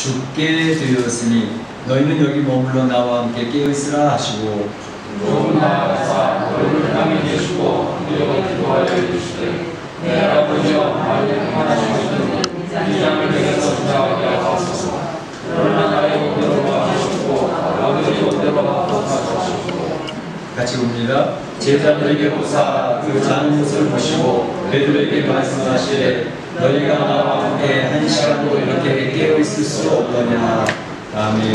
죽게 되었으니 너희는 여기 머물러 나와 함께 깨어있으라 하시고 좀 나아가사 너희를 향해 계시고 너희가 기도하여 이르시되 내 아버지여 나를 평안하시거든 이 장을 내게서 주장하게 하소서. 그러나 나의 법대로 하시고 아버지 법대로 하소서. 같이 봅니다. 제자들에게 보사 그 자는 것을 보시고 베드로에게 말씀하시되 너희가 나와 함께 한 시간도 이렇게 깨어있을 수 없더냐. 아멘.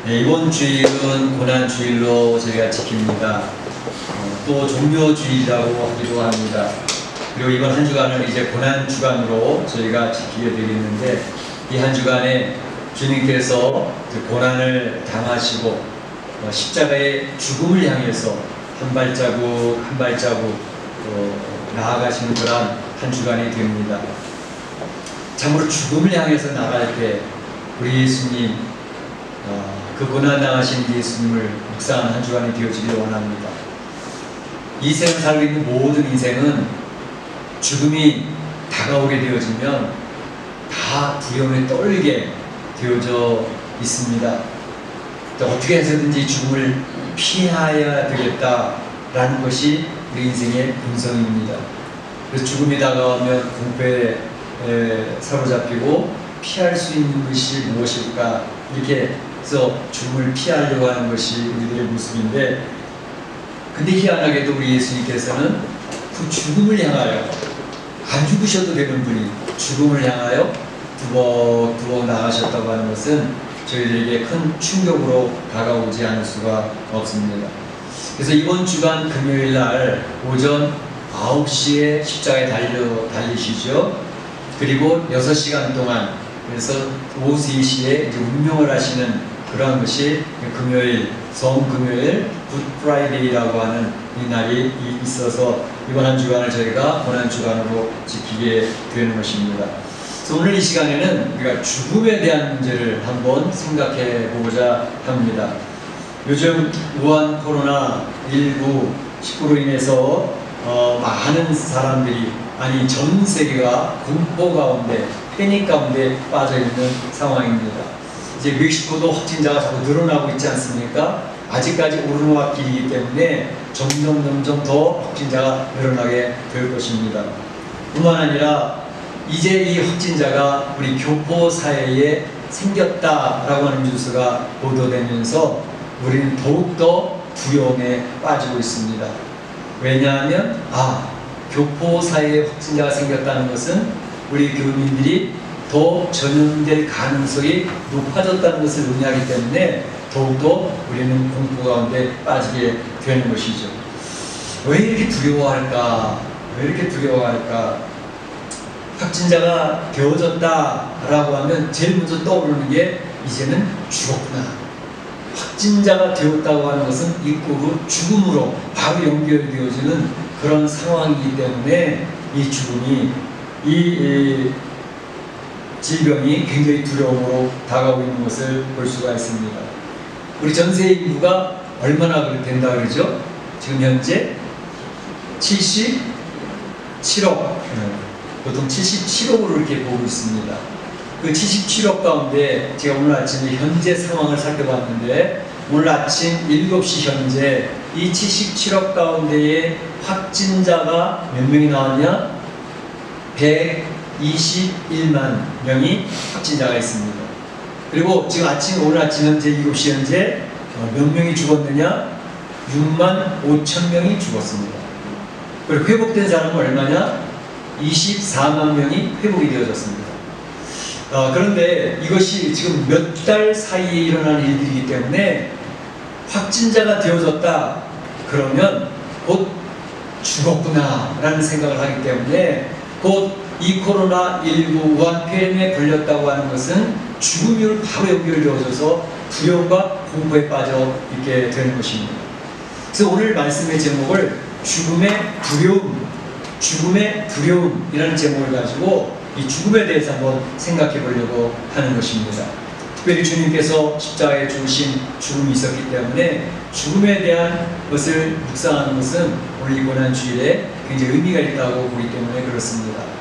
네, 이번 주일은 고난주일로 저희가 지킵니다. 또 종료주일이라고 하기도 합니다. 그리고 이번 한 주간을 이제 고난주간으로 저희가 지키게 되겠는데, 이 한 주간에 주님께서 고난을 당하시고 십자가의 죽음을 향해서 한 발자국 한 발자국 나아가시는 그런 한 주간이 됩니다. 참으로 죽음을 향해서 나갈 때 우리 예수님, 그 고난당하신 예수님을 묵상하는 한 주간이 되어지길 원합니다. 이 세상 살고 있는 모든 인생은 죽음이 다가오게 되어지면 다 두려움에 떨게 되어져 있습니다. 어떻게 해서든지 죽음을 피해야 되겠다라는 것이 우리 인생의 본성입니다. 그래서 죽음이 다가오면 공포에 사로잡히고 피할 수 있는 것이 무엇일까, 이렇게 해서 죽음을 피하려고 하는 것이 우리들의 모습인데, 근데 희한하게도 우리 예수님께서는 그 죽음을 향하여, 안 죽으셔도 되는 분이 죽음을 향하여 두벅두벅 나가셨다고 하는 것은 저희들에게 큰 충격으로 다가오지 않을 수가 없습니다. 그래서 이번 주간 금요일 날 오전 9시에 십자가에 달리시죠. 그리고 6시간 동안, 그래서 오후 3시에 이제 운명을 하시는 그러한 것이 금요일, 성금요일, 굿프라이데이라고 하는 이 날이 있어서 이번 한 주간을 저희가 고난주간으로 지키게 되는 것입니다. 그래서 오늘 이 시간에는 우리가 죽음에 대한 문제를 한번 생각해 보고자 합니다. 요즘 우한 코로나19 19로 인해서 많은 사람들이, 아니 전 세계가 공포 가운데, 패닉 가운데 빠져 있는 상황입니다. 이제 멕시코도 확진자가 자꾸 늘어나고 있지 않습니까? 아직까지 오르막길이기 때문에 점점 더 확진자가 늘어나게 될 것입니다. 뿐만 아니라 이제 이 확진자가 우리 교포 사회에 생겼다라고 하는 뉴스가 보도되면서 우리는 더욱더 두려움에 빠지고 있습니다. 왜냐하면 교포 사회에 확진자가 생겼다는 것은 우리 교민들이 더 전염될 가능성이 높아졌다는 것을 의미하기 때문에 더욱더 우리는 공포 가운데 빠지게 되는 것이죠. 왜 이렇게 두려워할까? 왜 이렇게 두려워할까? 확진자가 되어졌다라고 하면 제일 먼저 떠오르는 게 이제는 죽었구나. 확진자가 되었다고 하는 것은 이꼬르 죽음으로 바로 연결되어지는 그런 상황이기 때문에 이 죽음이, 이 질병이 굉장히 두려움으로 다가오고 있는 것을 볼 수가 있습니다. 우리 전세 인구가 얼마나 된다 그러죠? 지금 현재 77억, 보통 77억으로 이렇게 보고 있습니다. 그 77억 가운데 제가 오늘 아침에 현재 상황을 살펴봤는데, 오늘 아침 7시 현재 이 77억 가운데에 확진자가 몇 명이 나왔냐? 121만 명이 확진자가 있습니다. 그리고 지금 오늘 아침 현재 7시 현재 몇 명이 죽었느냐? 6만 5천 명이 죽었습니다. 그리고 회복된 사람은 얼마냐? 24만 명이 회복이 되어졌습니다. 그런데 이것이 지금 몇 달 사이에 일어나는 일들이기 때문에 확진자가 되어졌다 그러면 곧 죽었구나 라는 생각을 하기 때문에, 곧 이 코로나19 우한 폐렴에 걸렸다고 하는 것은 죽음으로 바로 연결되어져서 두려움과 공포에 빠져 있게 되는 것입니다. 그래서 오늘 말씀의 제목을 죽음의 두려움이라는 제목을 가지고 이 죽음에 대해서 한번 생각해 보려고 하는 것입니다. 특별히 주님께서 십자가에 죽으신 죽음이 있었기 때문에 죽음에 대한 것을 묵상하는 것은 오늘 이 고난주일에 굉장히 의미가 있다고 보기 때문에 그렇습니다.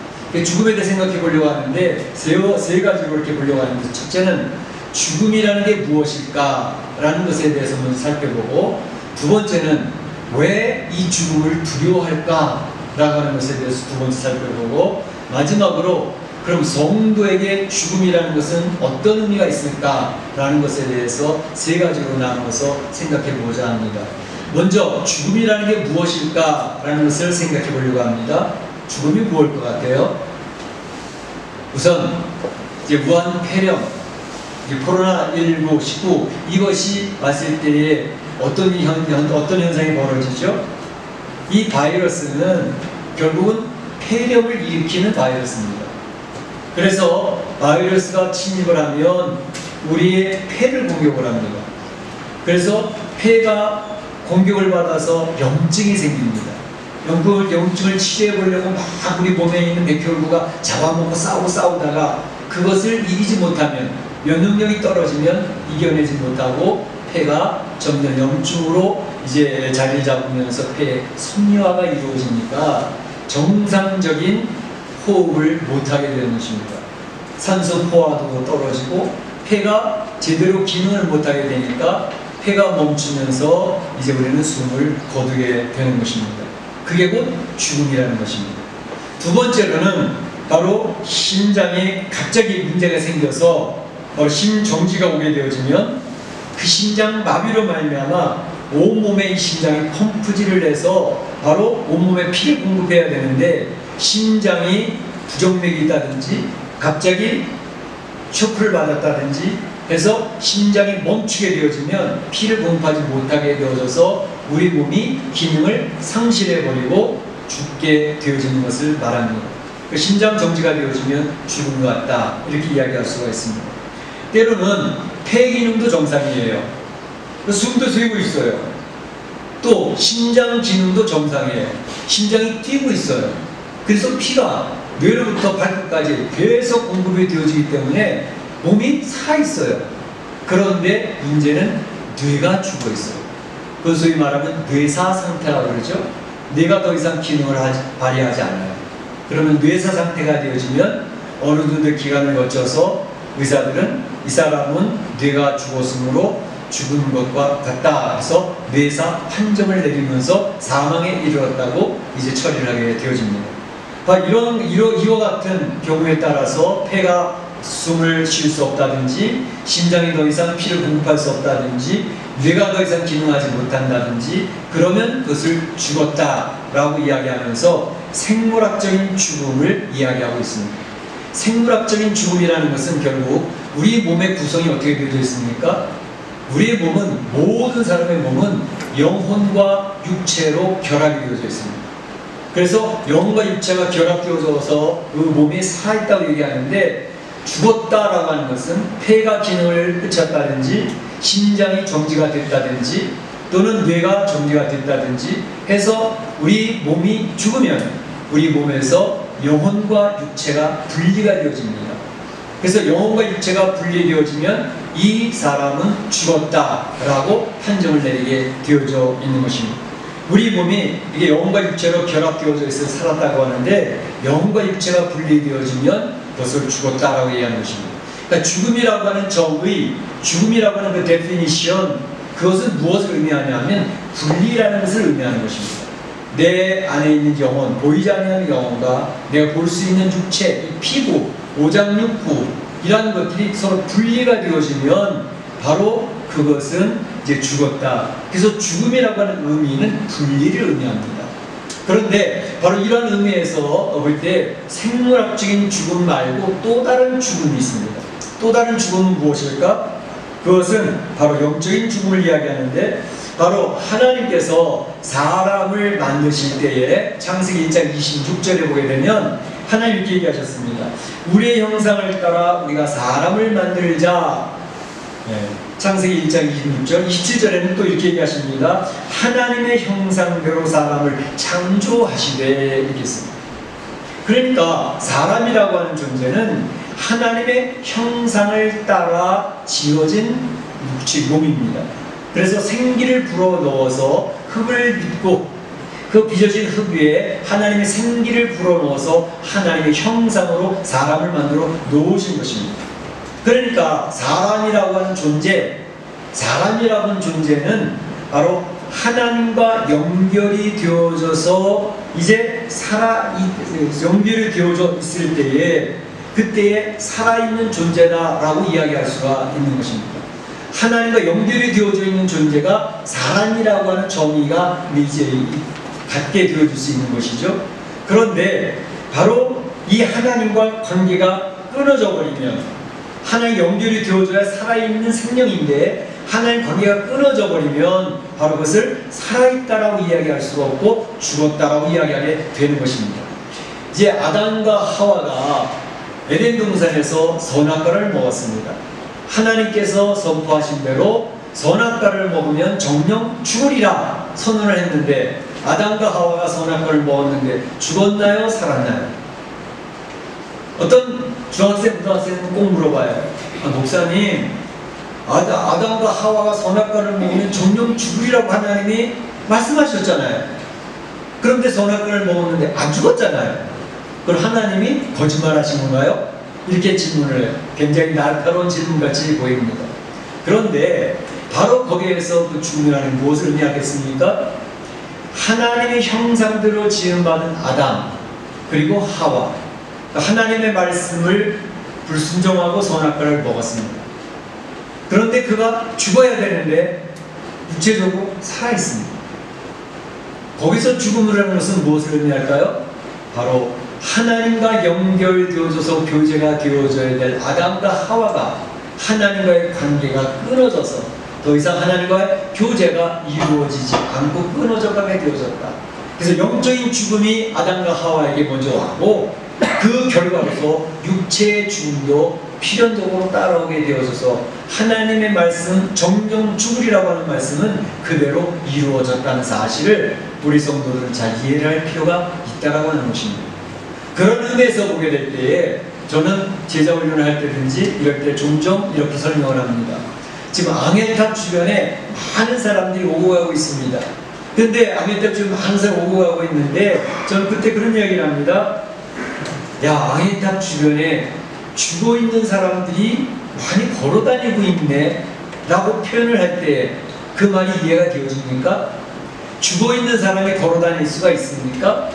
죽음에 대해 생각해 보려고 하는데 세 가지로 이렇게 보려고 하는데, 첫째는 죽음이라는 게 무엇일까라는 것에 대해서 먼저 살펴보고, 두 번째는 왜 이 죽음을 두려워할까라고 하는 것에 대해서 두 번째 살펴보고, 마지막으로 그럼 성도에게 죽음이라는 것은 어떤 의미가 있을까라는 것에 대해서 세 가지로 나눠서 생각해 보고자 합니다. 먼저 죽음이라는 게 무엇일까라는 것을 생각해 보려고 합니다. 죽음이 무엇일 것 같아요? 우선 이제 무한 폐렴, 코로나19, 19 이것이 왔을 때에 어떤 현상이 벌어지죠? 이 바이러스는 결국은 폐렴을 일으키는 바이러스입니다. 그래서 바이러스가 침입을 하면 우리의 폐를 공격을 합니다. 그래서 폐가 공격을 받아서 염증이 생깁니다. 염증을 치료해 보려고 막 우리 몸에 있는 백혈구가 잡아먹고 싸우다가 그것을 이기지 못하면, 면역력이 떨어지면 이겨내지 못하고 폐가 점점 염증으로 이제 자리를 잡으면서 폐의 섬유화가 이루어지니까 정상적인 호흡을 못하게 되는 것입니다. 산소 포화도 떨어지고 폐가 제대로 기능을 못하게 되니까 폐가 멈추면서 이제 우리는 숨을 거두게 되는 것입니다. 그게 곧 죽음이라는 것입니다. 두 번째로는 바로 심장에 갑자기 문제가 생겨서 바로 심정지가 오게 되어지면 그 심장 마비로 말미암아 온몸에 이 심장이 펌프질을 해서 바로 온몸에 피를 공급해야 되는데, 심장이 부정맥이 있다든지 갑자기 쇼크를 받았다든지 해서 심장이 멈추게 되어지면 피를 공급하지 못하게 되어져서 우리 몸이 기능을 상실해버리고 죽게 되어지는 것을 말합니다. 그 심장 정지가 되어지면 죽은 것 같다, 이렇게 이야기할 수가 있습니다. 때로는 폐 기능도 정상이에요. 숨도 쉬고 있어요. 또 심장 기능도 정상이에요. 심장이 뛰고 있어요. 그래서 피가 뇌로부터 발끝까지 계속 공급이 되어지기 때문에 몸이 살아있어요. 그런데 문제는 뇌가 죽어있어요. 그건 소위 말하면 뇌사 상태라고 그러죠. 뇌가 더 이상 기능을 발휘하지 않아요. 그러면 뇌사 상태가 되어지면 어느 정도 기간을 거쳐서 의사들은 이 사람은 뇌가 죽었으므로 죽은 것과 같다 해서 뇌사 판정을 내리면서 사망에 이르렀다고 이제 처리를 하게 되어집니다. 이와 같은 경우에 따라서 폐가 숨을 쉴 수 없다든지, 심장이 더 이상 피를 공급할 수 없다든지, 뇌가 더 이상 기능하지 못한다든지, 그러면 그것을 죽었다라고 이야기하면서 생물학적인 죽음을 이야기하고 있습니다. 생물학적인 죽음이라는 것은 결국 우리 몸의 구성이 어떻게 되어 있습니까? 우리의 몸은, 모든 사람의 몸은 영혼과 육체로 결합이 되어져 있습니다. 그래서 영혼과 육체가 결합되어져서 그 몸이 살아있다고 얘기하는데, 죽었다라고 하는 것은 폐가 기능을 끝쳤다든지, 심장이 정지가 됐다든지, 또는 뇌가 정지가 됐다든지 해서 우리 몸이 죽으면 우리 몸에서 영혼과 육체가 분리가 되어집니다. 그래서 영혼과 육체가 분리되어지면 이 사람은 죽었다라고 판정을 내리게 되어져 있는 것입니다. 우리 몸이 이게 영혼과 육체로 결합되어져 있어 살았다고 하는데, 영혼과 육체가 분리되어지면 그것을 죽었다라고 얘기하는 것입니다. 그러니까 죽음이라고 하는 정의, 죽음이라고 하는 그 데피니션, 그것은 무엇을 의미하냐면 분리라는 것을 의미하는 것입니다. 내 안에 있는 영혼, 보이지 않는 영혼과 내가 볼 수 있는 육체, 이 피부, 오장육부 이라는 것들이 서로 분리가 되어지면 바로 그것은 이제 죽었다. 그래서 죽음이라고 하는 의미는 분리를 의미합니다. 그런데 바로 이런 의미에서 볼 때 생물학적인 죽음 말고 또 다른 죽음이 있습니다. 또 다른 죽음은 무엇일까? 그것은 바로 영적인 죽음을 이야기하는데, 바로 하나님께서 사람을 만드실 때에 창세기 1장 26절에 보게 되면 하나님 이렇게 얘기하셨습니다. 우리의 형상을 따라 우리가 사람을 만들자. 창세기 1장 26절, 27절에는 또 이렇게 얘기하십니다. 하나님의 형상대로 사람을 창조하시되, 이렇게 했습니다. 그러니까 사람이라고 하는 존재는 하나님의 형상을 따라 지어진 몸입니다. 그래서 생기를 불어넣어서 흙을 빚고 그 빚어진 흙 위에 하나님의 생기를 불어넣어서 하나님의 형상으로 사람을 만들어 놓으신 것입니다. 그러니까 사람이라고 하는 존재는 바로 하나님과 연결이 되어져서 이제 연결이 되어져 있을 때에 그때에 살아있는 존재다라고 이야기할 수가 있는 것입니다. 하나님과 연결이 되어져 있는 존재가 사람이라고 하는 정의가 이제 갖게 되어질 수 있는 것이죠. 그런데 바로 이 하나님과 관계가 끊어져 버리면, 하나님 연결이 되어져야 살아있는 생명인데 하나님 관계가 끊어져 버리면 바로 그것을 살아있다라고 이야기할 수가 없고 죽었다라고 이야기하게 되는 것입니다. 이제 아담과 하와가 에덴 동산에서 선악과를 먹었습니다. 하나님께서 선포하신 대로 선악과를 먹으면 정령 죽으리라 선언을 했는데, 아담과 하와가 선악과를 먹었는데 죽었나요? 살았나요? 어떤 중학생, 고등학생은 꼭 물어봐요. 목사님, 아담과 하와가 선악과를 먹으면 정령 죽으리라고 하나님이 말씀하셨잖아요. 그런데 선악과를 먹었는데 안 죽었잖아요. 그걸 하나님이 거짓말하신 건가요? 이렇게 질문을 해요. 굉장히 날카로운 질문같이 보입니다. 그런데 바로 거기에서 그 죽음이라는 무엇을 의미하겠습니까? 하나님의 형상대로 지음받은 아담 그리고 하와, 하나님의 말씀을 불순종하고 선악과를 먹었습니다. 그런데 그가 죽어야 되는데 육체적으로 살아있습니다. 거기서 죽음이라는 것은 무엇을 의미할까요? 바로 하나님과 연결되어져서 교제가 되어져야 될 아담과 하와가 하나님과의 관계가 끊어져서 더 이상 하나님과의 교제가 이루어지지 않고 끊어져 가게 되어졌다. 그래서 영적인 죽음이 아담과 하와에게 먼저 왔고, 그 결과로서 육체의 죽음도 필연적으로 따라오게 되어져서 하나님의 말씀, 정령 죽으리라고 하는 말씀은 그대로 이루어졌다는 사실을 우리 성도들은 잘 이해를 할 필요가 있다고 하는 것입니다. 그런 의미에서 보게 될 때에 저는 제자 훈련을 할 때든지 이럴 때 종종 이렇게 설명을 합니다. 지금 앙해탑 주변에 많은 사람들이 오고 가고 있습니다. 근데 앙해탑 주변에 많은 사람이 오고 가고 있는데 저는 그때 그런 이야기를 합니다. 야, 앙해탑 주변에 죽어 있는 사람들이 많이 걸어 다니고 있네 라고 표현을 할 때 그 말이 이해가 되어집니까? 죽어 있는 사람이 걸어 다닐 수가 있습니까?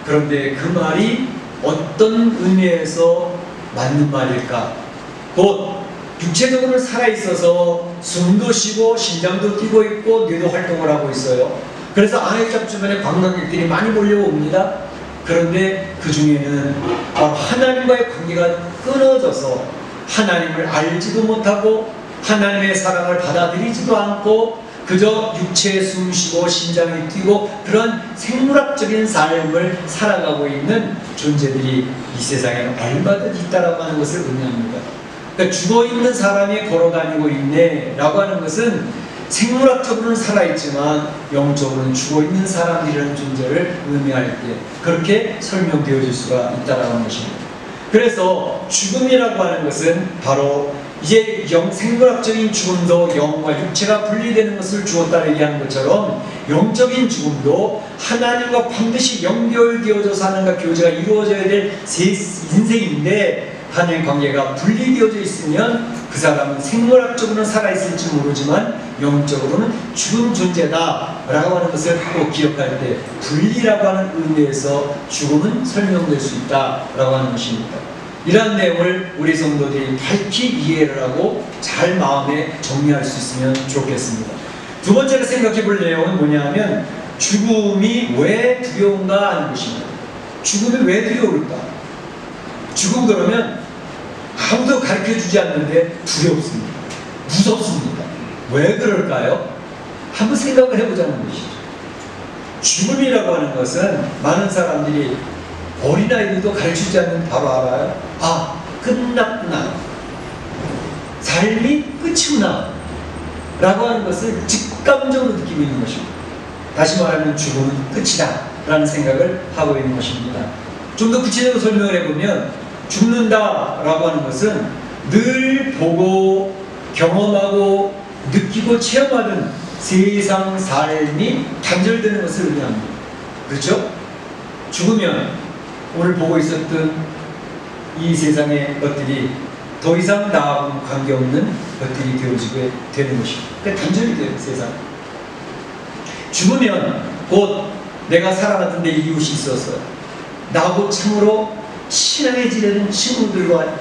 그런데 그 말이 어떤 의미에서 맞는 말일까? 곧 육체적으로 살아있어서 숨도 쉬고 심장도 뛰고 있고 뇌도 활동을 하고 있어요. 그래서 앙해탑 주변에 관광객들이 많이 몰려옵니다. 그런데 그 중에는 바로 하나님과의 관계가 끊어져서 하나님을 알지도 못하고 하나님의 사랑을 받아들이지도 않고 그저 육체에 숨쉬고 심장이 뛰고 그런 생물학적인 삶을 살아가고 있는 존재들이 이 세상에는 얼마든지 있다라고 하는 것을 의미합니다. 그러니까 죽어있는 사람이 걸어다니고 있네 라고 하는 것은 생물학적으로는 살아있지만 영적으로는 죽어있는 사람이라는 존재를 의미할 때 그렇게 설명되어질 수가 있다라고 하는 것입니다. 그래서 죽음이라고 하는 것은 바로 이제 생물학적인 죽음도 영과 육체가 분리되는 것을 주었다 얘기하는 것처럼 영적인 죽음도 하나님과 반드시 연결되어져서 하나님과 교제가 이루어져야 될 인생인데 하나님 관계가 분리되어져 있으면 그 사람은 생물학적으로는 살아있을지 모르지만 영적으로는 죽은 존재다 라고 하는 것을 꼭 기억할 때 분리라고 하는 의미에서 죽음은 설명될 수 있다 라고 하는 것입니다. 이러한 내용을 우리 성도들이 밝히 이해를 하고 잘 마음에 정리할 수 있으면 좋겠습니다. 두 번째로 생각해 볼 내용은 뭐냐 하면 죽음이 왜 두려운가 하는 것입니다. 죽음이 왜 두려울까? 죽음 그러면 아무도 가르쳐주지 않는데 두렵습니다. 무섭습니다. 왜 그럴까요? 한번 생각을 해보자는 것이죠. 죽음이라고 하는 것은 많은 사람들이 어린아이들도 가르치지 않는 바로 알아요. 아, 끝났구나. 삶이 끝이구나. 라고 하는 것을 직감적으로 느끼고 있는 것입니다. 다시 말하면 죽음은 끝이다. 라는 생각을 하고 있는 것입니다. 좀 더 구체적으로 설명을 해보면 죽는다 라고 하는 것은 늘 보고 경험하고 느끼고 체험하던 세상 삶이 단절되는 것을 의미합니다. 그렇죠? 죽으면 오늘 보고 있었던 이 세상의 것들이 더 이상 나하고 관계없는 것들이 되어지게 되는 것입니다. 그러니까 단절이 돼요, 세상. 죽으면 곧 내가 살아갔던 내 이웃이 있어서 나하고 참으로 친하게 지내는 친구들과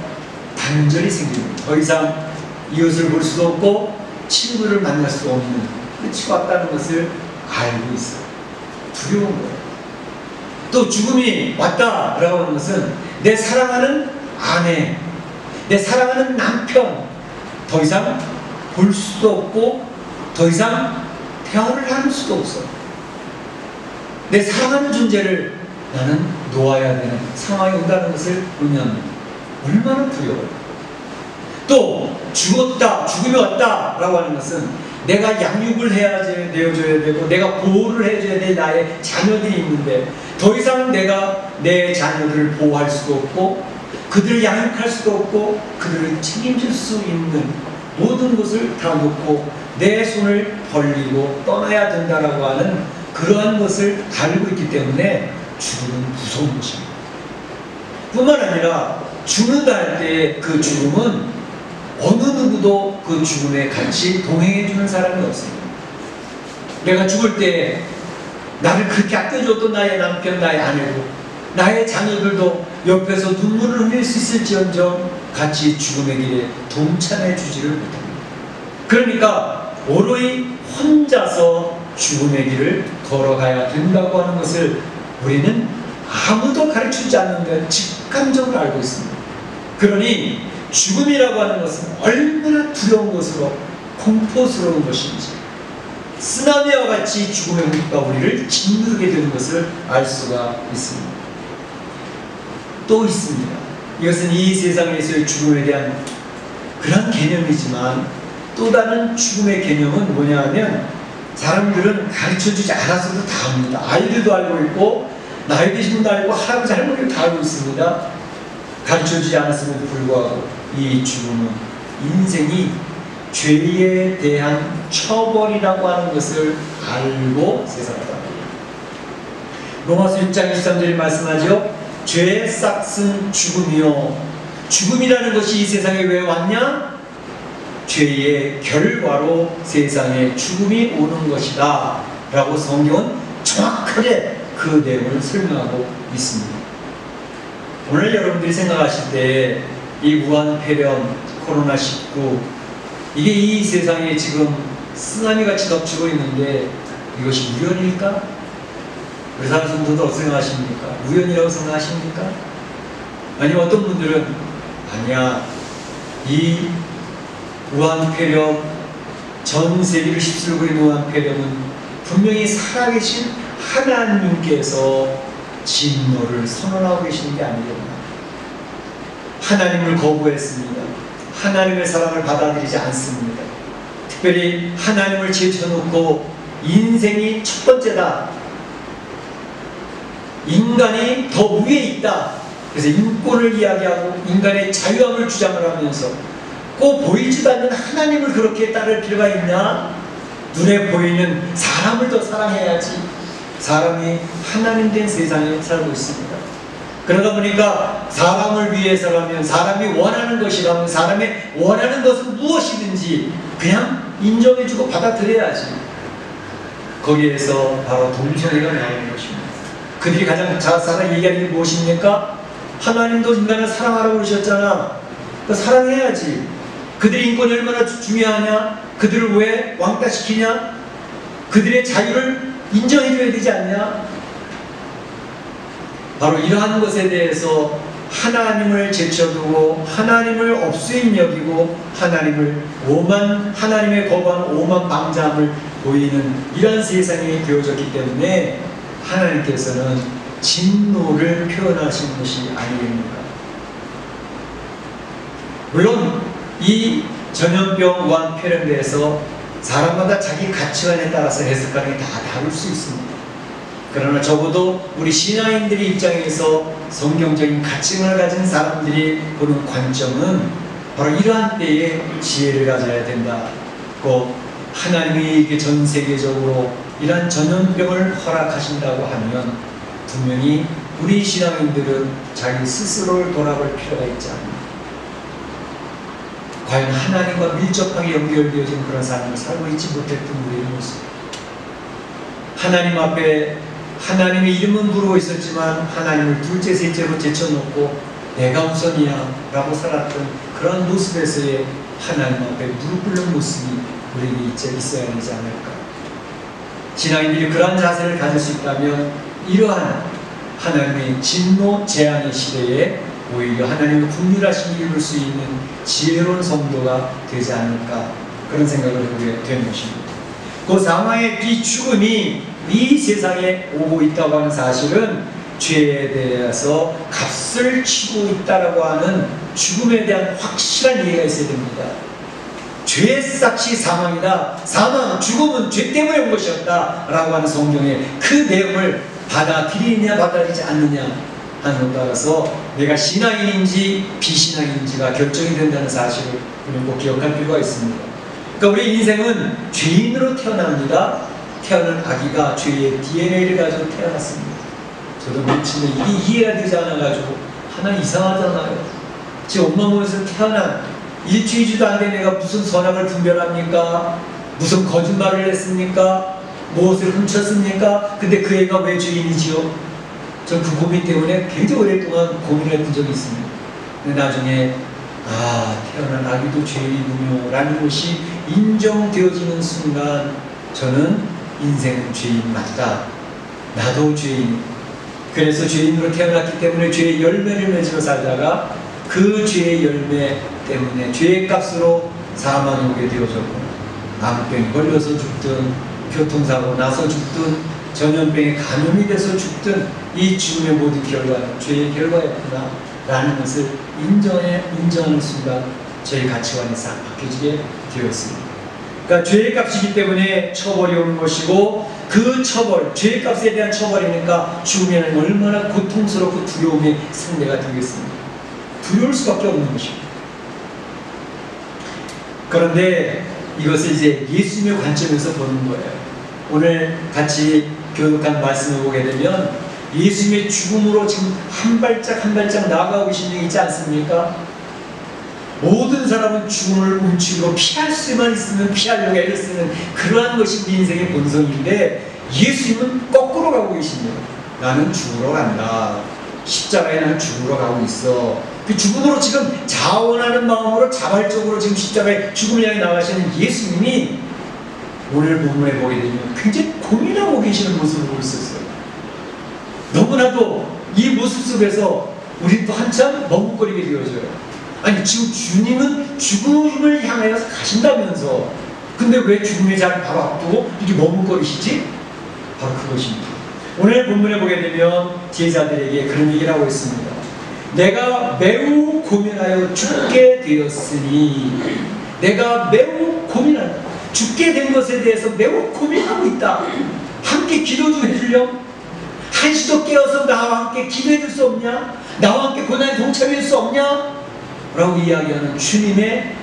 단절이 생깁니다. 더 이상 이웃을 볼 수도 없고 친구를 만날 수 없는 끝이 왔다는 것을 알고 있어요. 두려운 거예요. 또 죽음이 왔다라고 하는 것은 내 사랑하는 아내, 내 사랑하는 남편 더 이상 볼 수도 없고 더 이상 대화를 나눌 수도 없어. 내 사랑하는 존재를 나는 놓아야 되는 상황이 온다는 것을 의미합니다. 얼마나 두려워요. 또 죽었다, 죽음이 왔다 라고 하는 것은 내가 양육을 내어줘야 되고 내가 보호를 해줘야 될 나의 자녀들이 있는데 더 이상 내가 내 자녀들을 보호할 수도 없고 그들을 양육할 수도 없고 그들을 책임질 수 있는 모든 것을 다 놓고 내 손을 벌리고 떠나야 된다라고 하는 그러한 것을 알고 있기 때문에 죽음은 무서운 것입니다. 뿐만 아니라 죽는다 할 때 그 죽음은 어느 누구도 그 죽음에 같이 동행해주는 사람이 없습니다. 내가 죽을 때 나를 그렇게 아껴줬던 나의 남편, 나의 아내도 나의 자녀들도 옆에서 눈물을 흘릴 수 있을지언정 같이 죽음의 길에 동참해 주지를 못합니다. 그러니까 오로이 혼자서 죽음의 길을 걸어가야 된다고 하는 것을 우리는 아무도 가르치지 않는데 직감적으로 알고 있습니다. 그러니 죽음이라고 하는 것은 얼마나 두려운 것으로 공포스러운 것인지 쓰나미와 같이 죽음의 물가 우리를 짓누르게 되는 것을 알 수가 있습니다. 또 있습니다. 이것은 이 세상에서의 죽음에 대한 그런 개념이지만 또 다른 죽음의 개념은 뭐냐 하면 사람들은 가르쳐주지 않아서도 다 압니다. 아이들도 알고 있고 나이 드신 분도 알고 할아버지 할머니도 다 알고 있습니다. 가르쳐주지 않았음에도 불구하고 이 죽음은 인생이 죄에 대한 처벌이라고 하는 것을 알고 세상을 로마서 6장 23절에 말씀하죠. 죄의 싹은 죽음이요. 죽음이라는 것이 이 세상에 왜 왔냐? 죄의 결과로 세상에 죽음이 오는 것이다 라고 성경은 정확하게 그 내용을 설명하고 있습니다. 오늘 여러분들이 생각하실 때 이 무한폐렴, 코로나19 이게 이 세상에 지금 쓰나미같이 덮치고 있는데 이것이 우연일까? 의사 성도도 어떻게 생각하십니까? 우연이라고 생각하십니까? 아니면 어떤 분들은 아니야, 이 무한폐렴, 전 세계를 휩쓸고 있는 무한폐렴은 분명히 살아계신 하나님께서 진노를 선언하고 계시는 게 아니겠나. 하나님을 거부했습니다. 하나님의 사랑을 받아들이지 않습니다. 특별히 하나님을 제쳐놓고 인생이 첫 번째다. 인간이 더 위에 있다. 그래서 인권을 이야기하고 인간의 자유함을 주장을 하면서 꼭 보이지도 않는 하나님을 그렇게 따를 필요가 있냐? 눈에 보이는 사람을 더 사랑해야지. 사람이 하나님 된 세상에 살고 있습니다. 그러다 보니까 사람을 위해서라면, 사람이 원하는 것이라면, 사람이 원하는 것은 무엇이든지 그냥 인정해주고 받아들여야지. 거기에서 바로 동정애가 나오는 것입니다. 그들이 가장 잘 얘기하는 게 무엇입니까? 하나님도 인간을 사랑하라고 그러셨잖아. 그 사랑해야지. 그들의 인권이 얼마나 중요하냐? 그들을 왜 왕따시키냐? 그들의 자유를 인정해줘야 되지 않냐? 바로 이러한 것에 대해서 하나님을 제쳐두고 하나님을 없수인 여기고 하나님의 거부한 오만 방자함을 보이는 이런 세상이 되어졌기 때문에 하나님께서는 진노를 표현하신 것이 아니겠습니까? 물론 이 전염병 무한폐렴에 대해서 사람마다 자기 가치관에 따라서 해석하는 게 다 다를 수 있습니다. 그러나 적어도 우리 신앙인들의 입장에서 성경적인 가치관을 가진 사람들이 보는 관점은 바로 이러한 때에 지혜를 가져야 된다고 하나님이 이렇게 전 세계적으로 이러한 전염병을 허락하신다고 하면 분명히 우리 신앙인들은 자기 스스로를 돌아볼 필요가 있지 않나. 과연 하나님과 밀접하게 연결되어진 그런 삶을 살고 있지 못했던 우리의 모습. 하나님 앞에 하나님의 이름은 부르고 있었지만 하나님을 둘째 셋째로 제쳐놓고 내가 우선이야 라고 살았던 그런 모습에서의 하나님 앞에 무릎 꿇는 모습이 우리에게 있어야 되지 않을까. 신앙인들이 그러한 자세를 가질 수 있다면 이러한 하나님의 진노 재앙의 시대에 오히려 하나님의 긍휼하신 입을 수 있는 지혜로운 성도가 되지 않을까, 그런 생각을 하게 되는 것입니다. 그 상황의 이 죽음이 이 세상에 오고 있다고 하는 사실은 죄에 대해서 값을 치고 있다라고 하는 죽음에 대한 확실한 이해가 있어야 됩니다. 죄의 싹이 사망이다. 사망, 죽음은 죄 때문에 온 것이었다 라고 하는 성경의 그 내용을 받아들이느냐 받아들이지 않느냐 하는 것 따라서 내가 신앙인인지 비신앙인지가 결정이 된다는 사실을 우리는 꼭 기억할 필요가 있습니다. 그러니까 우리 인생은 죄인으로 태어납니다. 태어난 아기가 죄의 DNA를 가지고 태어났습니다. 저도 며칠 이게 이해가 되지 않아가지고 하나 이상하잖아요. 제 엄마 몸에서 태어난 일주일도 안 된 애가 무슨 선악을 분별합니까? 무슨 거짓말을 했습니까? 무엇을 훔쳤습니까? 근데 그 애가 왜 죄인이지요? 전 그 고민 때문에 굉장히 오랫동안 고민을 했던 적이 있습니다. 근데 나중에 태어난 아기도 죄인이군요 라는 것이 인정되어지는 순간 저는 인생은 죄인 맞다. 나도 죄인. 그래서 죄인으로 태어났기 때문에 죄의 열매를 맺으며 살다가 그 죄의 열매 때문에 죄의 값으로 사망에 오게 되어졌고, 암병이 걸려서 죽든 교통사고 나서 죽든 전염병에 감염이 돼서 죽든 이 죽음의 모든 결과는 죄의 결과였구나 라는 것을 인정하는 순간 저희 가치관이 싹 바뀌어지게 되었습니다. 그러니까 죄의 값이기 때문에 처벌이 오는 것이고, 그 처벌, 죄의 값에 대한 처벌이니까 죽으면 얼마나 고통스럽고 두려움의 상대가 되겠습니까? 두려울 수밖에 없는 것입니다. 그런데 이것을 이제 예수님의 관점에서 보는 거예요. 오늘 같이 교독한 말씀을 보게 되면 예수님의 죽음으로 지금 한 발짝 한 발짝 나아가고 계신 게 있지 않습니까? 모든 사람은 죽음을 움츠리고 피할 수만 있으면 피하려고 애를 쓰는 그러한 것이 우리 인생의 본성인데, 예수님은 거꾸로 가고 계십니다. 나는 죽으러 간다. 십자가에 나는 죽으러 가고 있어. 그 죽음으로 지금 자원하는 마음으로 자발적으로 지금 십자가에 죽음을 향해 나가시는 예수님이 오늘 본문에 보게 되면 굉장히 고민하고 계시는 모습을 볼 수 있어요. 너무나도 이 모습 속에서 우리 또 한참 머뭇거리게 되어져요. 아니 지금 주님은 죽음을 향하여 가신다면서 근데 왜 죽음의 자를 바로 앞두고 이렇게 머뭇거리시지? 바로 그것입니다. 오늘 본문에 보게 되면 제자들에게 그런 얘기를 하고 있습니다. 내가 매우 고민하여 죽게 되었으니, 내가 매우 고민한다. 죽게 된 것에 대해서 매우 고민하고 있다. 함께 기도 좀 해주렴. 한시도 깨어서 나와 함께 기도해 줄 수 없냐? 나와 함께 고난에 동참해 줄 수 없냐? 라고 이야기하는 주님의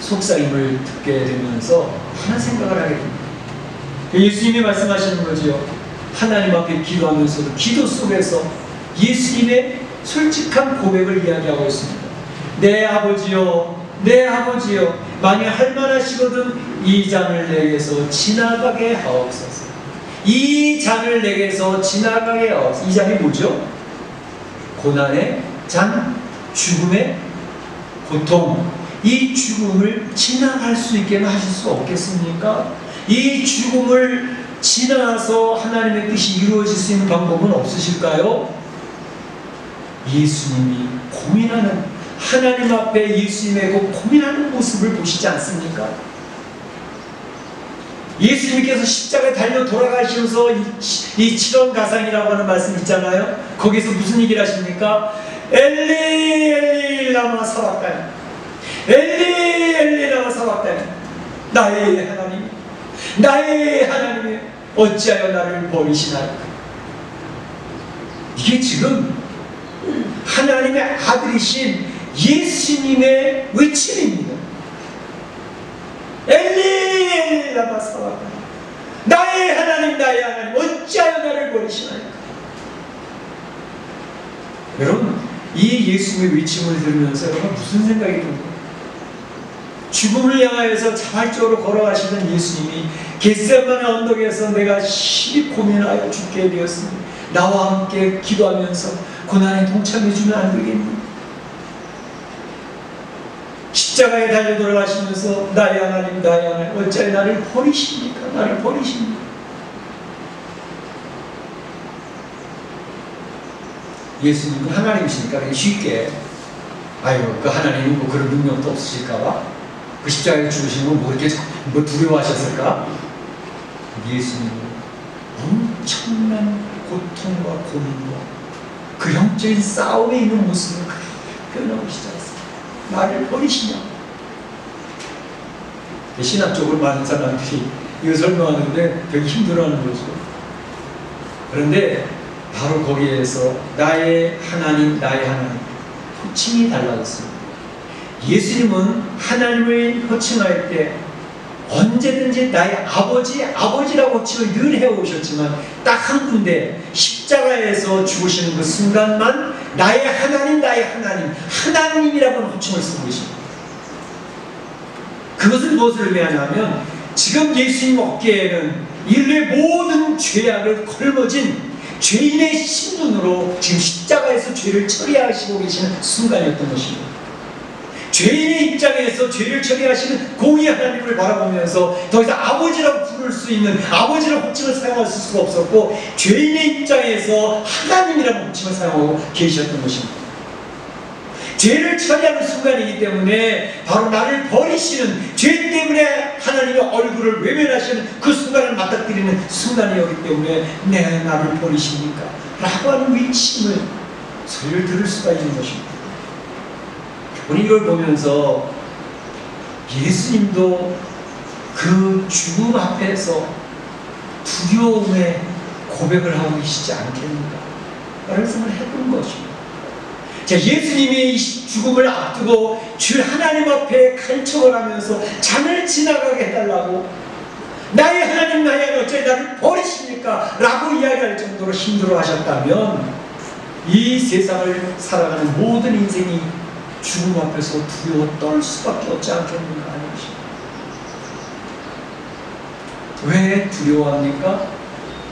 속삭임을 듣게 되면서 하나 생각을 하게 됩니다. 예수님이 말씀하시는 거죠. 하나님 앞에 기도하면서도 기도 속에서 예수님의 솔직한 고백을 이야기하고 있습니다. 내 아버지요, 내 아버지요, 만약 할만하시거든 이 잔을 내게서 지나가게 하옵소서. 이 잔을 내게서 지나가게 하옵소서. 이 잔이 뭐죠? 고난의 잔, 죽음의 고통. 이 죽음을 지나갈 수 있게 하실 수 없겠습니까? 이 죽음을 지나서 하나님의 뜻이 이루어질 수 있는 방법은 없으실까요? 예수님이 고민하는, 하나님 앞에 예수님의 그 고민하는 모습을 보시지 않습니까? 예수님께서 십자가에 달려 돌아가시면서 이 칠원가상이라고 하는 말씀 있잖아요. 거기서 무슨 얘기를 하십니까? 엘리 엘리 라마 사박다니, 엘리 엘리 라마 사박다니, 나의 하나님, 나의 하나님이 어찌하여 나를 버리시나이까. 이게 지금 하나님의 아들이신 예수님의 외침입니다. 엘리 엘리 내가 사왔다. 나의 하나님 나의 하나님 어찌하여 나를 버리시나이까. 여러분, 이 예수님의 외침을 들으면서 여러분 무슨 생각이 듭니까? 죽음을 향하여서 자발적으로 걸어가시던 예수님이 겟세마네 언덕에서 내가 심히 고민하여 죽게 되었으니 나와 함께 기도하면서 고난에 동참해주면 안 되겠니? 십자가에 달려 돌아가시면서 나의 하나님 나의 하나님 어찌하여 나를 버리십니까? 나를 버리십니까? 예수님은 하나님이시니까 쉽게 아유 그 하나님은 뭐 그런 능력도 없으실까봐 그 십자가에 죽으시는 건 뭐 이렇게 뭐 두려워하셨을까? 예수님은 엄청난 고통과 고민과 그 영적인 싸움에 있는 모습을 표현하시지 않습니까? 나를 버리시냐? 신학적으로 많은 사람들이 이거 설명하는데 되게 힘들어하는 거죠. 그런데 바로 거기에서 나의 하나님 나의 하나님 호칭이 달라졌습니다. 예수님은 하나님을 호칭할 때 언제든지 나의 아버지, 아버지라고 호칭을 늘 해오셨지만 딱 한 군데 십자가에서 죽으시는 그 순간만 나의 하나님, 나의 하나님, 하나님이라고 호칭을 쓰고 계십니다. 그것은 무엇을 의미하냐면 지금 예수님 어깨에는 인류의 모든 죄악을 걸머진 죄인의 신분으로 지금 십자가에서 죄를 처리하시고 계시는 순간이었던 것입니다. 죄인의 입장에서 죄를 처리하시는 공의 하나님을 바라보면서 더 이상 아버지라고 부를 수 있는 아버지라고 호칭을 사용할 수가 없었고 죄인의 입장에서 하나님이라고 호칭을 사용하고 계셨던 것입니다. 죄를 처리하는 순간이기 때문에 바로 나를 버리시는 죄 때문에 하나님의 얼굴을 외면하시는 그 순간을 맞닥뜨리는 순간이었기 때문에 내 나를 버리십니까? 라고 하는 외침을 소리를 들을 수가 있는 것입니다. 우리 이걸 보면서 예수님도 그 죽음 앞에서 두려움의 고백을 하고 계시지 않겠는가? 라는 생각을 해본 것입니다. 자, 예수님이 이 죽음을 앞두고 주 하나님 앞에 간청을 하면서 잠을 지나가게 해달라고 나의 하나님 나의 하나님 어찌 나를 버리십니까? 라고 이야기할 정도로 힘들어 하셨다면 이 세상을 살아가는 모든 인생이 죽음 앞에서 두려워 떨 수밖에 없지 않겠는가 하는 것입니다. 왜 두려워합니까?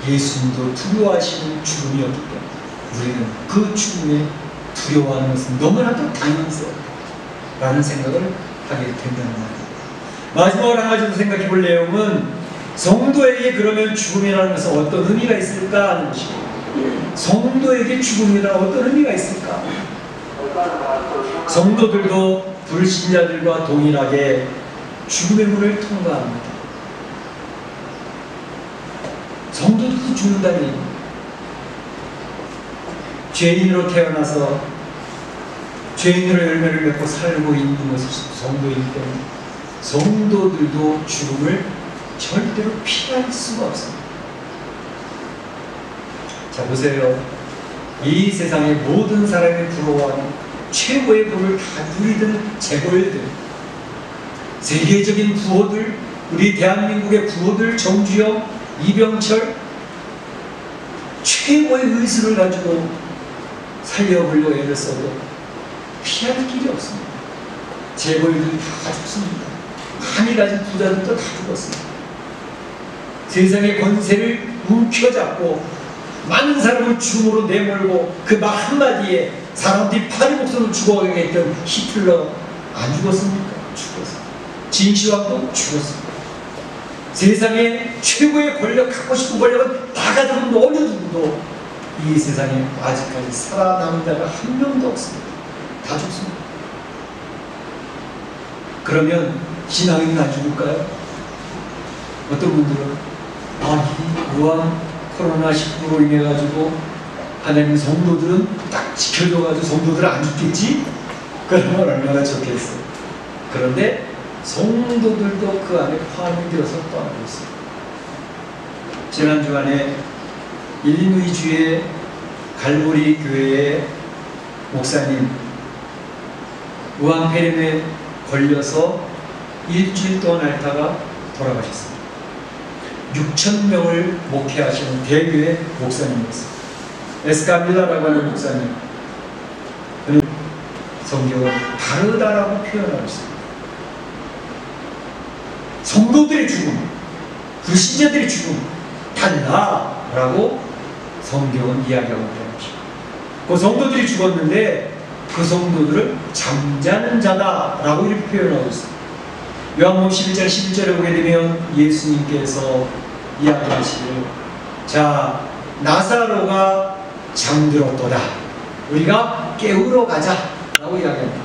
예수님도 두려워하시는 죽음이었기 때문에 우리는 그 죽음에 두려워하는 것은 너무나도 당연스럽다라는 생각을 하게 된다는 말입니다. 마지막으로 한 가지 더 생각해 볼 내용은 성도에게 그러면 죽음이라는 것은 어떤 의미가 있을까 하는 것입니다. 성도에게 죽음이라는 어떤 의미가 있을까? 성도들도 불신자들과 동일하게 죽음의 문을 통과합니다. 성도들도 죽는다는 얘기입니다. 죄인으로 태어나서 죄인으로 열매를 맺고 살고 있는 것이 성도이기 때문에 성도들도 죽음을 절대로 피할 수가 없습니다. 자, 보세요. 이 세상의 모든 사람이 부러워하는 최고의 부를 다 누리던 재벌들, 세계적인 부호들, 우리 대한민국의 부호들, 정주영, 이병철, 최고의 의술을 가지고 살려보려고 애를 써도 피할 길이 없습니다. 재벌들이 다 죽습니다. 많이 가진 부자들도 다 죽었습니다. 세상의 권세를 움켜잡고 많은 사람을 죽음으로 내몰고 그 말 한마디에 사람들이 파리 목숨을 죽어가게 했던 히틀러 안 죽었습니까? 죽었습니다. 진시황도 죽었습니다. 세상에 최고의 권력, 갖고 싶은 권력은 다 가지고 어느 누구도 이 세상에 아직까지 살아남은 자가 한 명도 없습니다. 다 죽습니다. 그러면 신앙인은 안 죽을까요? 어떤 분들은 이 무한 코로나19로 인해 가지고 하나님 성도들은 딱 지켜줘가지고 성도들은 안 죽겠지? 그러면 얼마나 좋겠어요. 그런데 성도들도 그 안에 포함이 되어서 떠나고 있습니다. 지난 주간에 일리노이주의 갈보리 교회의 목사님 우한폐렴에 걸려서 일주일 동안 앓다가 돌아가셨습니다. 6,000명을 목회하시는 대교회 목사님이었어요. 에스카밀라라고 하는 목사님. 성경은 다르다라고 표현하고 있습니다. 성도들의 죽음, 불신자들의 죽음 달라라고 성경은 이야기하고 있다는 것입니다. 그 성도들이 죽었는데 그 성도들을 잠자는 자다라고 이렇게 표현하고 있습니다. 요한복음 11장 11절에 보게 되면 예수님께서 이야기하시길, 자, 나사로가 잠들었도다, 우리가 깨우러 가자 라고 이야기합니다.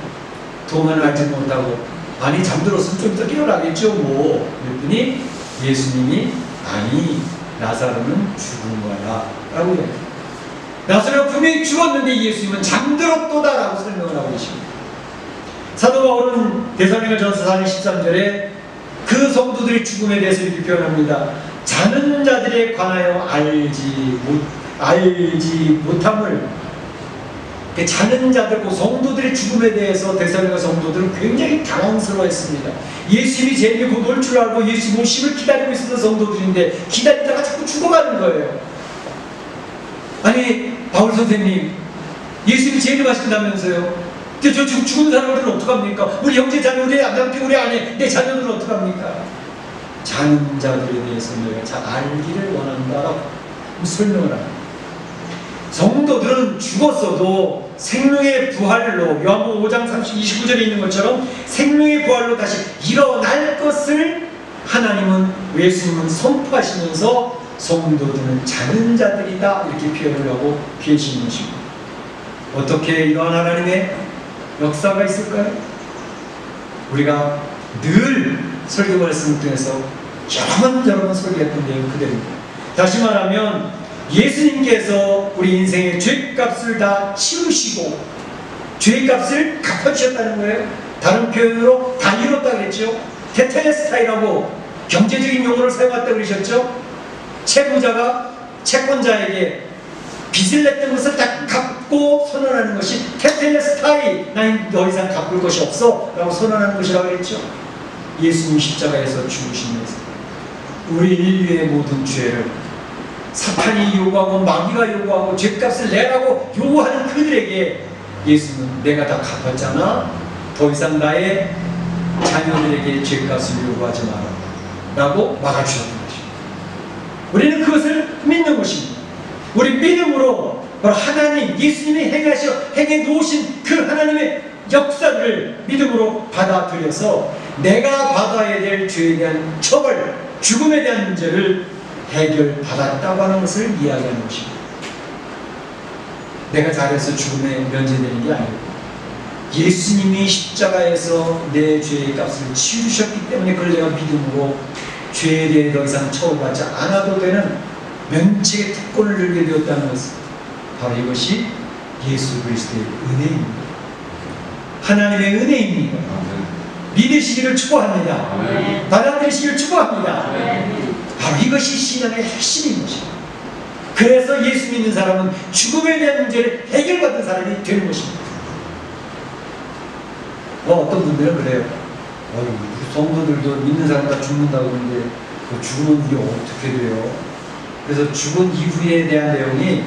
도마는 알지 못하고, 아니 잠들었으면 좀 더 깨어나겠죠 뭐. 그랬더니 예수님이, 아니 나사로는 죽은 거야 라고 이야기합니다. 나사로가 분명히 죽었는데 예수님은 잠들었도다 라고 설명을 하고 계십니다. 사도 바울은 데살로니가전서 4장 13절에 그 성도들의 죽음에 대해서 이렇게 표현합니다. 자는 자들에 관하여 알지 못함을, 자는 자들, 그 성도들의 죽음에 대해서 데살로니가 성도들은 굉장히 당황스러워했습니다. 예수님이 제일 곧 올 줄 알고 예수님 오심을 기다리고 있었던 성도들인데 기다리다가 자꾸 죽어가는 거예요. 아니 바울 선생님, 예수님이 제일 하신다면서요? 근데 저 죽은 사람들은 어떡합니까? 우리 형제 자매, 우리 남편, 우리 아내, 내 자녀들은 어떡합니까? 자는 자들에 대해서 내가 잘 알기를 원한다라고 설명을 합니다. 성도들은 죽었어도 생명의 부활로, 요한복음 5장 29절에 있는 것처럼 생명의 부활로 다시 일어날 것을 하나님은, 예수님은 선포하시면서 성도들은 자는 자들이다 이렇게 표현을 하고 계시는 것입니다. 어떻게 이러한 하나님의 역사가 있을까요? 우리가 늘 설교 말씀을 통해서 여러 번 설교했던 내용 그대로입니다. 다시 말하면 예수님께서 우리 인생의 죄값을 다 치우시고 죄값을 갚아주셨다는 거예요. 다른 표현으로 다 이뤘다 그랬죠. 테텔레스타이라고 경제적인 용어를 사용했다고 그러셨죠. 채무자가 채권자에게 빚을 냈던 것을 다 갚고 선언하는 것이 테텔레스타이, 나는 더 이상 갚을 것이 없어 라고 선언하는 것이라고 그랬죠. 예수님 십자가에서 죽으시면서 우리 인류의 모든 죄를 사탄이 요구하고 마귀가 요구하고 죄값을 내라고 요구하는 그들에게 예수님은 내가 다 갚았잖아, 더 이상 나의 자녀들에게 죄값을 요구하지 마라 라고 막아주셨던 것입니다. 우리는 그것을 믿는 것입니다. 우리 믿음으로 바로 하나님, 예수님이 행해 놓으신 그 하나님의 역사를 믿음으로 받아들여서 내가 받아야 될 죄에 대한 처벌, 죽음에 대한 문제를 해결받았다고 하는 것을 이야기하는 것입니다. 내가 잘해서 죽음에 면제되는 게 아니고 예수님이 십자가에서 내 죄의 값을 치우셨기 때문에 그걸 내가 믿음으로 죄에 대해 더 이상 처벌받지 않아도 되는 면책의 특권을 누리게 되었다는 것은 바로 이것이 예수 그리스도의 은혜입니다. 하나님의 은혜입니다. 믿으시기를 축복합니다. 받아들이시기를 축복합니다. 바로 이것이 신앙의 핵심인 것입니다. 그래서 예수 믿는 사람은 죽음에 대한 문제를 해결받은 사람이 되는 것입니다. 어떤 분들은 그래요. 우리 성도들도 믿는 사람 다 죽는다고 그러는데 그 죽으면 이게 어떻게 돼요? 그래서 죽은 이후에 대한 내용이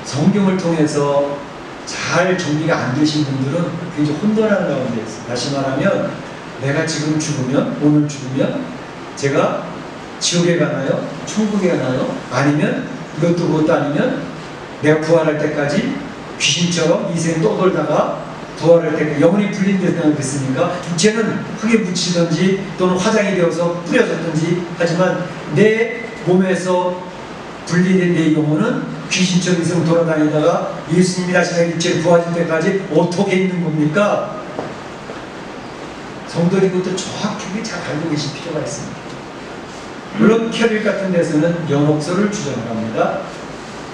성경을 통해서 잘 정리가 안 되신 분들은 굉장히 혼돈하는 가운데 있어요. 다시 말하면 내가 지금 죽으면, 오늘 죽으면 제가 지옥에 가나요? 천국에 가나요? 아니면 이것도 그것도 아니면 내가 부활할 때까지 귀신처럼 인생 떠돌다가 부활할 때 영혼이 분리된다고 그랬으니까 육체는 흙에 묻히든지 또는 화장이 되어서 뿌려졌든지 하지만 내 몸에서 분리된 내 영혼은 귀신처럼 인생 돌아다니다가 예수님이 다시 내 육체를 부활할 때까지 어떻게 있는 겁니까? 성도들이 그것도 정확하게 잘 알고 계실 필요가 있습니다. 물론 캐릭 같은 데서는 연옥소를 주장을 합니다.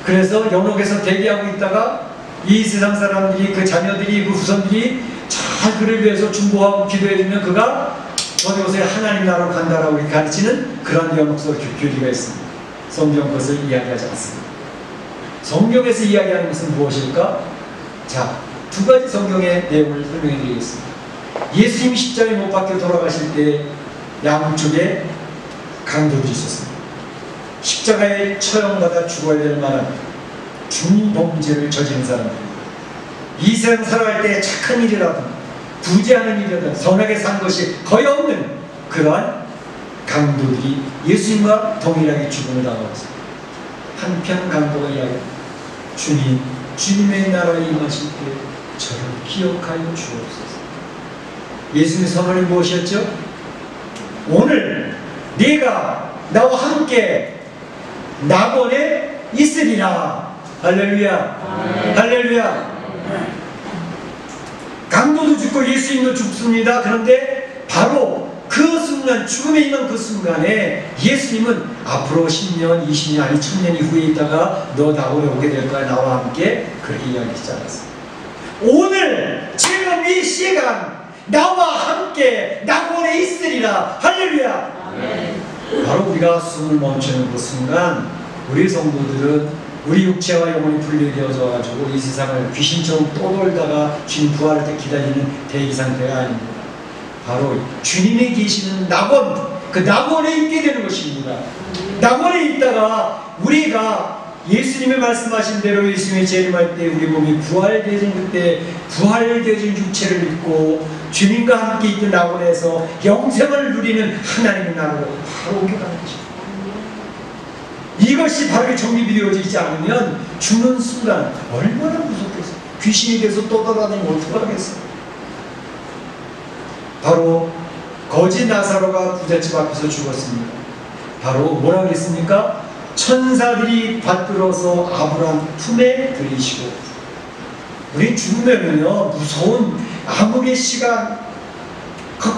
그래서 연옥에서 대기하고 있다가 이 세상 사람들이, 그 자녀들이, 그 후손들이 잘 그를 위해서 중보하고 기도해주면 그가 저곳에 하나님 나라로 간다라고 가르치는 그런 연옥소 교리가 있습니다. 성경 그것을 이야기하지 않습니다. 성경에서 이야기하는 것은 무엇일까? 자, 두 가지 성경의 내용을 설명해 드리겠습니다. 예수님이 십자가에 못 박혀 돌아가실 때 양쪽에 강도들이 있었습니다. 십자가에 처형받아 죽어야 될 만한 중범죄를 저지른 사람들입니다. 이 세상 살아갈 때 착한 일이라든 부재하는 일이라든 선하게 산 것이 거의 없는 그러한 강도들이 예수님과 동일하게 죽음을 당하였습니다. 한편 강도가 이야기합니다. 주님, 주님의 나라에 임하실 때 저를 기억하여 주옵소서. 예수님의 선언이 무엇이었죠? 오늘 네가 나와 함께 낙원에 있으리라. 할렐루야. 할렐루야. 강도도 죽고 예수님도 죽습니다. 그런데 바로 그 순간, 죽음에 임한 그 순간에 예수님은 앞으로 10년, 20년, 아니 1000년 이후에 있다가 너 낙원에 오게 될 거야. 나와 함께 그렇게 이야기하지 않았습니다. 오늘 지금 이 시간 나와 함께 낙원에 있으리라. 할렐루야. 바로 우리가 숨을 멈추는 그 순간 우리 성도들은 우리 육체와 영혼이 분리되어져 가지고 이 세상을 귀신처럼 떠돌다가 주님 부활할 때 기다리는 대기 상태가 아닙니다. 바로 주님이 계시는 낙원, 그 낙원에 있게 되는 것입니다. 낙원에 있다가 우리가 예수님이 말씀하신 대로 예수님이 재림할 때 우리 몸이 부활되어진 그때 부활되어진 육체를 입고 주님과 함께 있던 낙원에서 영생을 누리는 하나님의 나라로 바로 옮겨가는 것입니다. 이것이 바르게 정립이 되어지지 않으면 죽는 순간 얼마나 무섭겠어요. 귀신이 돼서 떠돌아다니면 어떡하겠어요. 바로 거지 나사로가 부잣집 앞에서 죽었습니다. 바로 뭐라 그랬습니까? 천사들이 받들어서 아브라함 품에 들이시고. 우리 죽으면은요 무서운 암흑의 시간, 그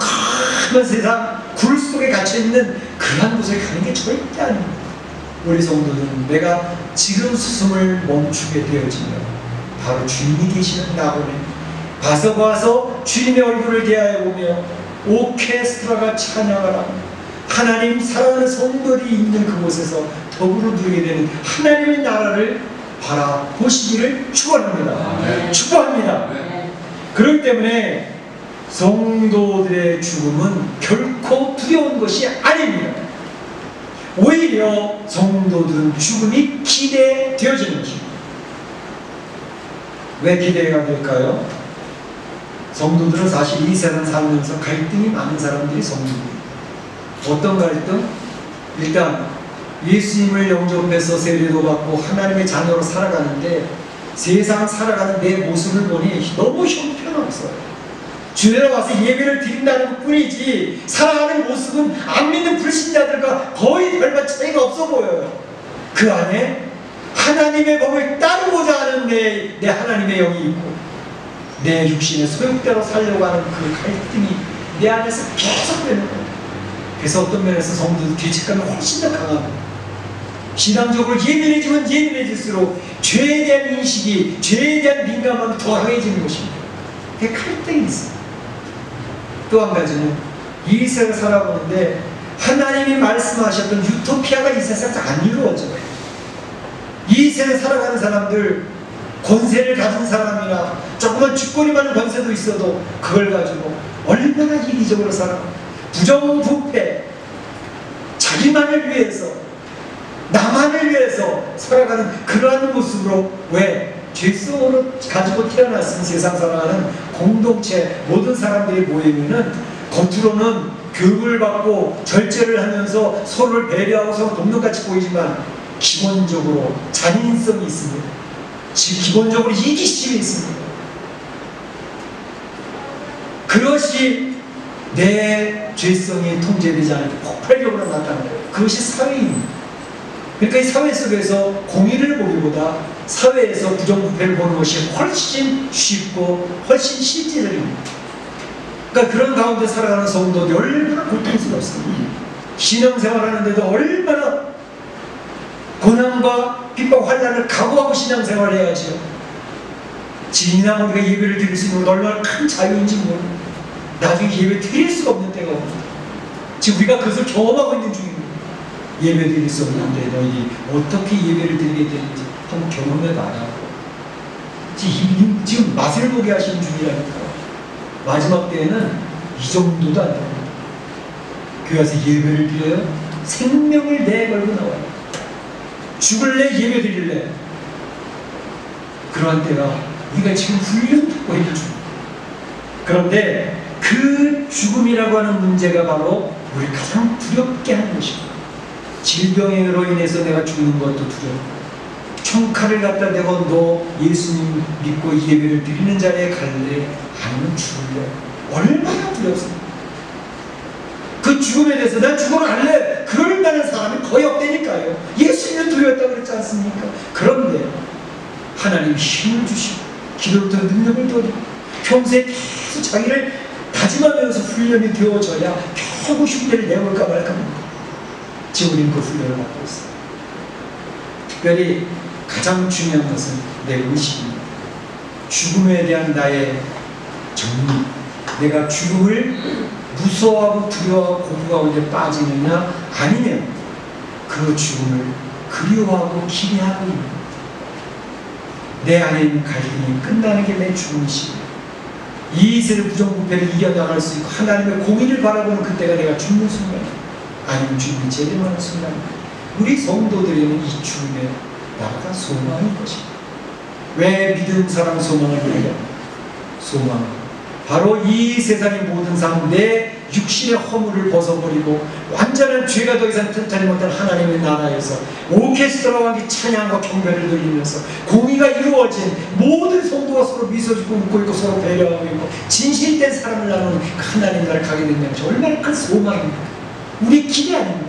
큰 세상 굴 속에 갇혀있는 그러한 곳에 가는 게 절대 아닙니다. 우리 성도들은 내가 지금 숨을 멈추게 되어지면 바로 주님이 계시는 낙원에 가서 주님의 얼굴을 대하여보며 오케스트라가 찬양을 하며 하나님 사랑하는 성도들이 있는 그곳에서 더불어 누리게 되는 하나님의 나라를 바라보시기를 축원합니다. 축원합니다. 그렇기 때문에 성도들의 죽음은 결코 두려운 것이 아닙니다. 오히려 성도들은 죽음이 기대되어지는 것입니다. 왜 기대가 될까요? 성도들은 사실 이 세상 살면서 갈등이 많은 사람들이 성도입니다. 어떤 갈등? 일단 예수님을 영접해서 세례도 받고 하나님의 자녀로 살아가는데 세상 살아가는 내 모습을 보니 너무 형편없어요. 주에 와서 예배를 드린다는 것 뿐이지 살아가는 모습은 안 믿는 불신자들과 거의 별반 차이가 없어 보여요. 그 안에 하나님의 법을 따르고자 하는 내 하나님의 영이 있고 내 육신의 소욕대로 살려고 하는 그 갈등이 내 안에서 계속되는 거예요. 그래서 어떤 면에서 성도들 죄책감이 훨씬 더 강합니다. 신앙적으로 예민해지면 예민해질수록 죄에 대한 인식이, 죄에 대한 민감함이 더 강해지는 것입니다. 그게 갈등이 있어요. 또 한 가지는 이 세상을 살아보는데 하나님이 말씀하셨던 유토피아가 이 세상에 안 이루어져요. 이 세상에 살아가는 사람들, 권세를 가진 사람이나 조그만 주권이 많은 권세도 있어도 그걸 가지고 얼마나 이기적으로 살아, 부정부패, 자기만을 위해서, 나만을 위해서 살아가는 그러한 모습으로 왜? 죄성으로 가지고 태어났은 세상 살아가는 공동체 모든 사람들이 모이면은 겉으로는 교육을 받고 절제를 하면서 서로를 배려하고 서로 돕는같이 보이지만 기본적으로 잔인성이 있습니다. 기본적으로 이기심이 있습니다. 그것이 내 죄성이 통제되지 않을 때 폭발적으로 나타나는 거예요. 그것이 사회입니다. 그러니까 이 사회 속에서 공의를 보기보다 사회에서 부정부패를 보는 것이 훨씬 쉽고 훨씬 실제적입니다. 그러니까 그런 가운데 살아가는 성도들이 얼마나 고통스럽습니다. 신앙생활하는데도 얼마나 고난과 핍박, 환난을 각오하고 신앙생활을 해야지요. 지금이나 우리가 예배를 드릴 수 있는 건 얼마나 큰 자유인지 모릅니다. 나중에 예배 드릴 수가 없는 때가 옵니다. 지금 우리가 그것을 경험하고 있는 중입니다. 예배 드릴 수 없는데 너희 어떻게 예배를 드리게 되는지 한번 경험해봐라. 지금 맛을 보게 하시는 중이라니까. 마지막 때에는 이 정도도 안 됩니다. 교회 와서 예배를 드려요? 생명을 내걸고 나와요. 죽을래 예배 드릴래. 그러한 때가 우리가 지금 훈련받고 있는 죽음. 그런데 그 죽음이라고 하는 문제가 바로 우리를 가장 두렵게 하는 것입니다. 질병으로 인해서 내가 죽는 것도 두렵고, 청칼을 갖다 대고 너 예수님 믿고 예배를 드리는 자리에 갈래? 아니면 죽을래? 얼마나 두렵습니까? 그 죽음에 대해서 난 죽으러 갈래! 그럴 만한 사람이 거의 없다니까요. 예수님은 두려웠다고 그랬지 않습니까? 그런데 하나님 힘을 주시고 기도부터 능력을 더리고 평소에 계속 자기를 다짐하면서 훈련이 되어져야 겨우 흉내를 내볼까 말까 합니다. 지금 우리는 그 훈련을 받고 있습니다. 특별히 가장 중요한 것은 내 의식입니다. 죽음에 대한 나의 정리. 내가 죽음을 무서워하고 두려워하고 공부 가운데 빠지느냐, 아니면 그 죽음을 그리워하고 기대하고 있는 내 안에 있는 갈등이 끝나는 게 내 죽음이십니다. 이 세를 부정부패를 이겨나갈 수 있고 하나님의 공의를 바라보는 그때가 내가 죽는 순간, 아니면 죽음이 재림하는 순간, 우리 성도들에게는 이 죽음의 나라가 소망인 것입니다. 왜 믿은 사람 소망을 누리냐? 소망, 바로 이 세상의 모든 삶, 내 육신의 허물을 벗어버리고 완전한 죄가 더 이상 튼튼히 못한 하나님의 나라에서 오케스트라와 함께 찬양과 경배를 드리면서 공의가 이루어진 모든 성도가 서로 미소 짓고 웃고 있고 서로 배려하고 있고 진실된 사람을 나누는 하나님 나라를 가게 된다는 것이 얼마나 큰 소망입니까? 우리 기대 아닙니까?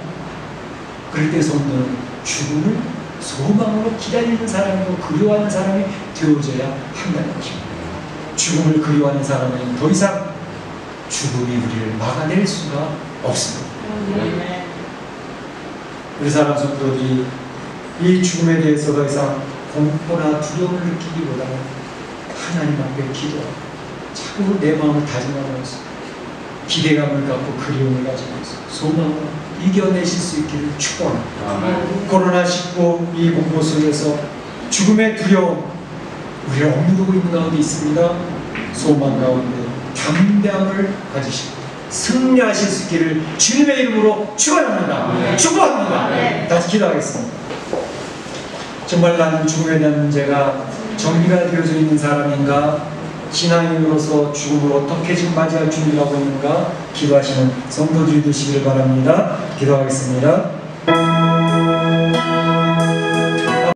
그럴 때 성도는 죽음을 소망으로 기다리는 사람이고 그리워하는 사람이 되어져야 한다는 것입니다. 죽음을 그리워하는 사람은 더 이상 죽음이 우리를 막아낼 수가 없습니다. 우리 사랑 성도들이 이 죽음에 대해서 더 이상 공포나 두려움을 느끼기보다는 하나님 앞에 기도하고 자꾸 내 마음을 다짐하면서 기대감을 갖고 그리움을 가지면서 소망을 이겨내실 수 있기를 축복합니다. 코로나19 이 공포 속에서 죽음의 두려움 우리를 억누르고 있는 가운데 있습니다. 소망 가운데 담대함을 가지시고 승리하실 수 있기를 주님의 이름으로 축원합니다. 축복합니다. 다시 기도하겠습니다. 정말 나는 죽음에 대한 문제가 정리가 되어져 있는 사람인가? 신앙인으로서 죽음을 어떻게 지금 맞이할 준비하고 있는가? 기도하시는 성도들이 되시길 바랍니다. 기도하겠습니다.